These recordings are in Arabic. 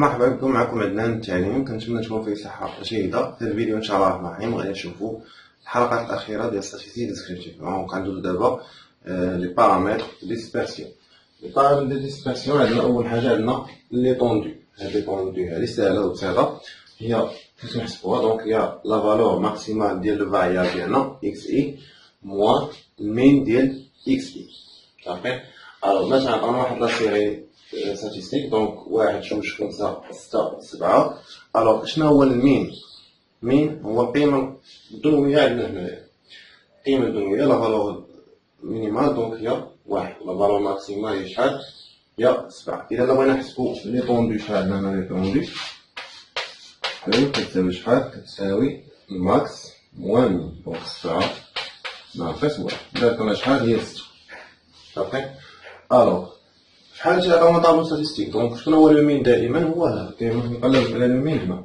مرحبا بكم معكم عدنان التعليم. كنتمنى تكونوا في صحة جيدة. في الفيديو ان شاء الله الرحمن الرحيم غادي نشوفوا الحلقات الأخيرة ديال ستاتيستيك ديسكريبتيف. دونك غندوزو دابا لي بارامتر ديسبيرسيون. لي بارامتر ديال ديسبيرسيون عندنا أول حاجة عندنا لي طوندو. هاد لي طوندو هادي ساهلة وبسيطة، هي كيفاش نحسبوها. دونك هي لا فالور ماكسيمال ديال لو فاريابل ديالنا اكس اي موان المين ديال اكس اي. صافي. الوغ مثلا عطانا واحد لا سيري ستاتيستيك، دونك 1 2 5 6 7. الوغ شنو هو المين؟ مين هو القيمة الدنوية عندنا هنايا. القيمة الدنوية لا فالور مينيمال دونك هي 1، لا فالور ماكسيمال هي شحال؟ هي 7. إذا بغينا نحسبو لي طوندو شحال عندنا هنا لي طوندو كتساوي شحال؟ كتساوي الماكس موان مين، دونك 7 ناقص 1 درنا شحال؟ هي 6. صافي. الوغ شحال تعطيونا طابلو ستاتيستيك. دونك شنو هو لو مين؟ دائما هو هذا، دائما كنقلب على لو مين هنا.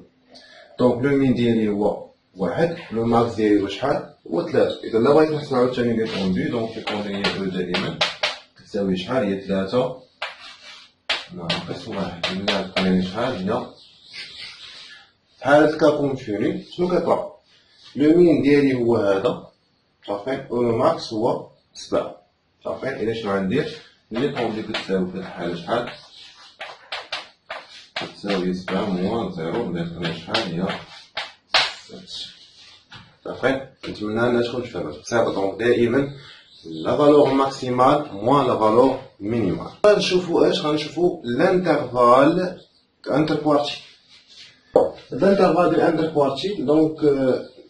دونك لو مين ديالي هو 1، لو ماكس ديالي هو شحال؟ هو 3. إذا لا بغيت نحسب عاوتاني لي طوندو، دونك لي طوندو هي او دائما كتساوي شحال؟ هي 3 ناقص 1. إذا تبقى لي شحال؟ هي في حالة كا كونتيني شنو كيطرا؟ لو مين ديالي هو هذا، صافي، و لو ماكس هو 7. صافي. إذا شنو غندير؟ لي طوندو كتساوي في الحالة شحال؟ كتساوي 7 موان 0 ندير شحال؟ هي 6. صافي. نتمنى أنها تكون فهمت بسيطة. دونك دائما لا فالور ماكسيمال موان لا فالور مينيمال. غنشوفو اش؟ غنشوفو الانترفال انتركوارتيل. الانترفال ديال الانتركوارتيل دونك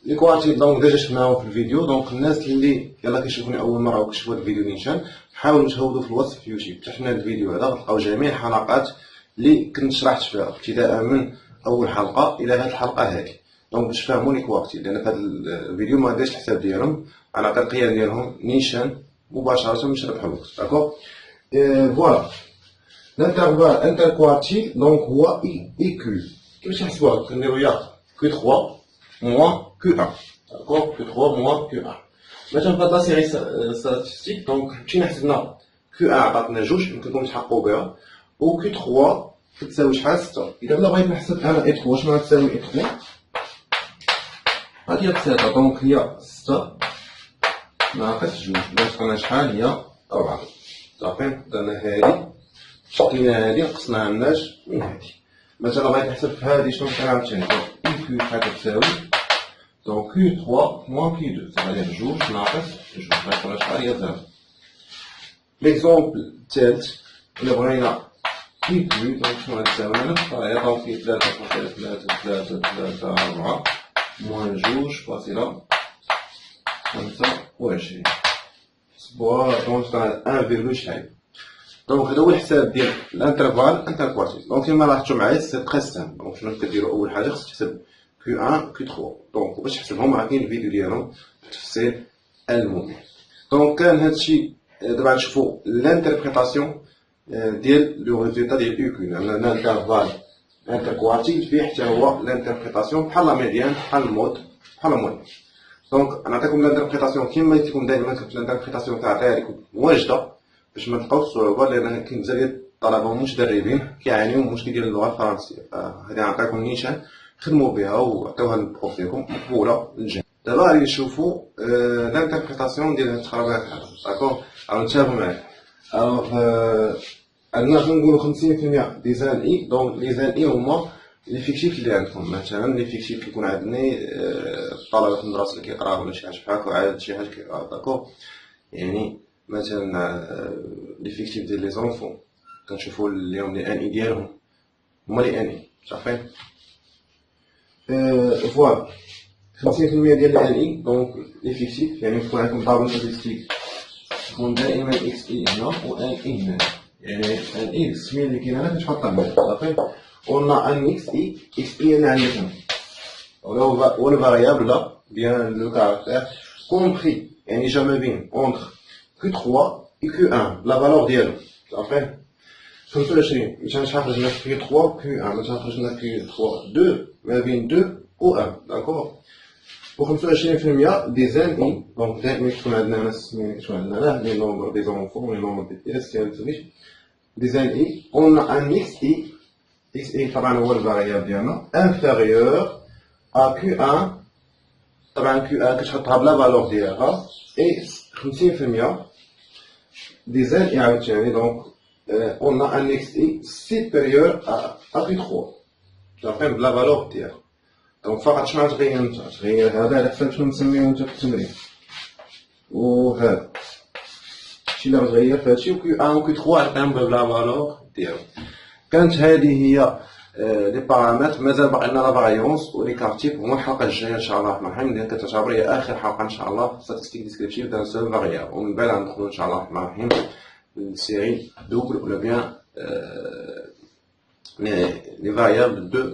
لي كوارتيل دونك ديجا شفناهم في الفيديو. دونك الناس اللي يلاه كيشوفوني اول مره وكيشوفوا هاد الفيديو نيشان، حاولوا تهودوا في الوصف في يوتيوب تحت هاد الفيديو هذا، غتلقاو جميع الحلقات اللي كنت شرحت فيها ابتداء من اول حلقه الى هاد الحلقه هذه. دونك باش تفهموا لي كوارتيل، لان في هاد الفيديو ما دايرش الحساب ديالهم، انا عطيت القيم ديالهم نيشان مباشره باش نربحوا. داكوغ. فوالا الانترفال انتركوارتيل دونك هو اي كيو. كيفاش نحسبوها؟ كنديرو يا كيو 3 موان كيو 1. داكوغ. كيو 3 موان كيو 1. مثلا في هاد لا سيري ستاتيستيك دونك مشينا حسبنا كيو 1 عطاتنا 2 يمكنكم تحققوا بها، و كيو 3 كتساوي شحال؟ 6. إذا بلا بغيت نحسب أنا إي 3 شنو غتساوي إي 3؟ هادي هي بسيطة. دونك هي 6 ناقص 2 دونك عطانا شحال؟ هي 4. صافي. درنا هادي شقينا هادي نقصناها من من هادي. مثلا بغيت نحسب في هادي شنو كان عاوتاني؟ دونك إي كيو شحال كتساوي؟ دونك كيو 3 موان كيو 2 c'est-à-dire 2 ناقص 2 غيعطينا شحال؟ هي 0. ليكزومبل الثالث إلا بغينا إي كيو دونك شنو غتساوي لنا؟ فهي دونك هي 3 فاصلة 3 3 3 4 موان 2 فاصلة 25. حسبوها دونك طلعت 1 شحال. دونك هذا هو الحساب ديال الانترفال انتركوارتيل. دونك كيما لاحظتوا معايا سي تري سامبل. دونك شنو كديروا؟ اول حاجه خصك تحسب كيو 1 كيو 3. دونك باش تحسبهم راه كاين الفيديو ديالهم بالتفصيل الممل. دونك كان هادشي. دابا نشوفوا لانتربريتاسيون ديال لو ريزولتا ديال يو كيو، لان الانترفال انتركوارتيل فيه حتى هو لانتربريتاسيون بحال لا ميديان بحال المود بحال الموين. دونك نعطيكم لانتربريتاسيون كيما قلت لكم دائما كنت الانتربريتاسيون تاعها لكم واجده باش ما تلقاوش الصعوبه، لان كاين بزاف ديال الطلبه متدربين كيعانيو من المشكل ديال اللغه الفرنسيه. فهذه نعطيكم نيشان خدموا بها وعطيوها للبروف ديالكم مقبوله للجميع. دابا غادي نشوفوا لانتربريتاسيون ديال هاد التخربيقات هذا. داكوغ. نتابعوا معايا. الوغ عندنا كنقولوا 50% دي زان اي. دونك لي زان اي هما ليفيكتيف اللي عندكم. مثلا ليفيكتيف اللي يكون عندنا الطلبه في المدرسه اللي كيقراو ولا شي حاجه بحال هكا، عاد شي حاجه كيقراو. داكوغ. يعني مثلا ليفيكتيف ديال لي زونفون كنشوفوا اليوم لي ان اي ديالهم هما لي ان اي. صافي. فوالا 50% ديال لي ان اي دونك ليفيكتيف، يعني يكون عندكم طابلو ستاتيستيك يكون دائما اكس اي هنا و ان اي هنا. يعني ان اي السميه اللي كاينه هنا كتحطها هنا. صافي. قلنا ان اكس اي اكس اي انا عندي هنا و لو فاريابل لا بيان لو كاركتير كومبري، يعني جا ما بين اونتر كيو 3 et Q1 la valeur ديالو. صافي. 25 مثلا شحال خرجنا في Q3 Q1 مثلا خرجنا في Q3 2 ما بين 2 و 1. داكوغ. و 25% دي زان اي دونك دائما كتكون عندنا هنا السميه كتكون عندنا هنا لي نومبر دي زونفون لي نومبر دي بياس ديال التويش دي زان اي. قلنا ان اكس اي اكس اي طبعا هو الفاريابل ديالنا انفيريور ا كيو ان. طبعا كيو ان كتحطها بلا فالور ديالها اي 50% دي زين عاوتاني. دونك قلنا ان اكس اي سيبيريور ا كيو 3 عارفين بلا فالور ديالها. دونك فقط شنو غتغير انت؟ تغير هذا على حساب شنو نسميو انت في التمرين، وهذا هادشي اللي غتغير في هادشي. و كيو ان و كيو 3 عطيهم بلا فالور ديالهم. كانت هذه هي لي بارامتر. مازال باقي لنا لا فاريونس و لي كارتيب. هما الحلقه الجايه ان شاء الله الرحمن الرحيم اللي كتعتبر هي اخر حلقه ان شاء الله ستاتستيك ديسكريبتيف دان سول فاريابل. ومن بعد غندخلوا ان شاء الله الرحمن الرحيم للسيري دوبل ولا بيان لي فاريابل دو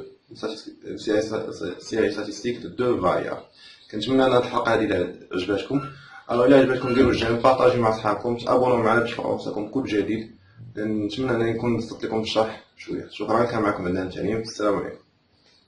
série statistique de 2 variables. كنتمنى ان هذه الحلقه هذه عجبتكم. الا عجبتكم ديروا الجيم، بارطاجيو مع صحابكم، تابونوا معنا باش يوصلكم كل جديد. نتمنى انني نكون وصلت لكم في الشرح شويه. شكرا. كان معكم عندنا تاني. السلام عليكم.